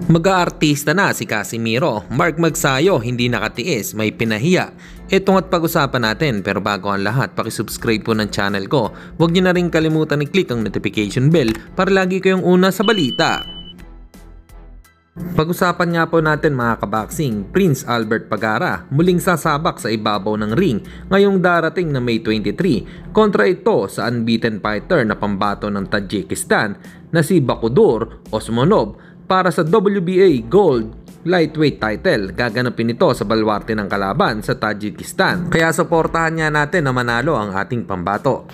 Mag-aartista na si Casimiro, Mark Magsayo hindi nakatiis, may pinahiya. Itong at pag-usapan natin, pero bago ang lahat, pakisubscribe po ng channel ko. Huwag niyo na rin kalimutan i-click ang notification bell para lagi kayong una sa balita. Pag-usapan nga po natin mga kaboxing, Prince Albert Pagara muling sasabak sa ibabaw ng ring ngayong darating na May 23 kontra ito sa unbeaten fighter na pambato ng Tajikistan na si Bakudur Osmonov para sa WBA Gold Lightweight title. Gaganapin ito sa balwarte ng kalaban sa Tajikistan. Kaya suportahan nga natin na manalo ang ating pambato.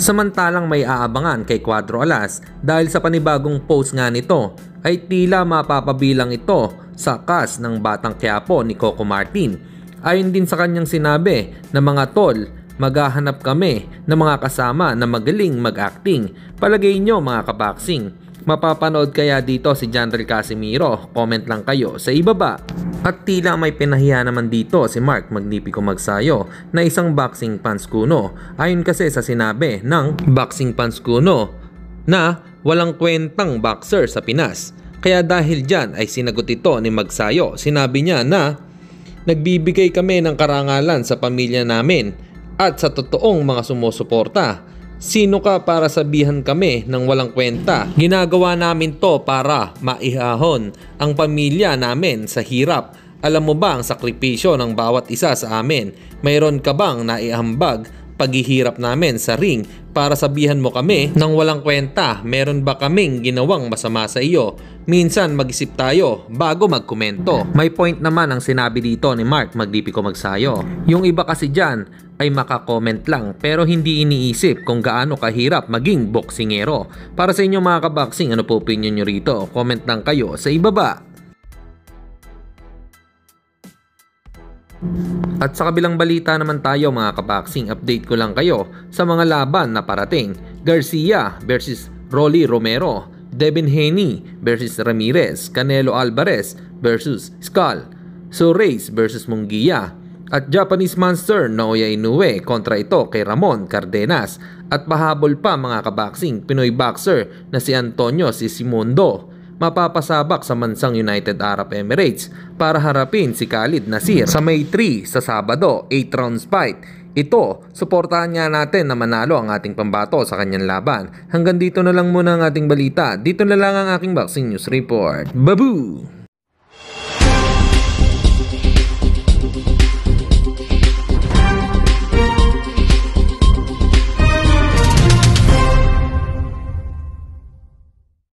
Samantalang may aabangan kay Cuadro Alas dahil sa panibagong post nga nito ay tila mapapabilang ito sa cast ng Batang Quiapo ni Coco Martin. Ayon din sa kanyang sinabi na mga tol, maghahanap kami ng mga kasama na magaling mag-acting. Palagay nyo mga kaboxing, mapapanood kaya dito si Jandrel Casimiro? Comment lang kayo sa ibaba. At tila may pinahiya naman dito si Mark Magnifico Magsayo na isang boxing fans kuno. Ayon kasi sa sinabi ng boxing fans kuno na walang kwentang boxer sa Pinas. Kaya dahil dyan ay sinagot ito ni Magsayo. Sinabi niya na nagbibigay kami ng karangalan sa pamilya namin at sa totoong mga sumusuporta. Sino ka para sabihan kami ng walang kwenta? Ginagawa namin to para maihahon ang pamilya namin sa hirap. Alam mo ba ang sakripisyo ng bawat isa sa amin? Mayroon ka bang naiambag paghihirap namin sa ring para sabihan mo kami ng walang kwenta? Meron ba kaming ginawang masama sa iyo? Minsan mag-isip tayo bago magkomento. May point naman ang sinabi dito ni Mark Magnifico Magsayo. Yung iba kasi dyan ay makakomment lang pero hindi iniisip kung gaano kahirap maging boksingero. Para sa inyo mga kaboxing, ano po opinion nyo rito? Comment lang kayo sa ibaba. At sa kabilang balita naman tayo mga kaboxing, update ko lang kayo sa mga laban na parating. Garcia versus Rolly Romero, Devin Haney versus Ramirez, Canelo Alvarez versus Skull, Soares versus Munguia, at Japanese Monster Naoya Inoue kontra ito kay Ramon Cardenas. At pahabol pa mga kaboxing, Pinoy boxer na si Antonio Sisimondo mapapasabak sa bansang United Arab Emirates para harapin si Khalid Nasir sa May 3 sa Sabado, 8 rounds fight. Ito, suportahan nga natin na manalo ang ating pambato sa kanyang laban. Hanggang dito na lang muna ang ating balita. Dito na lang ang aking boxing news report. Babu!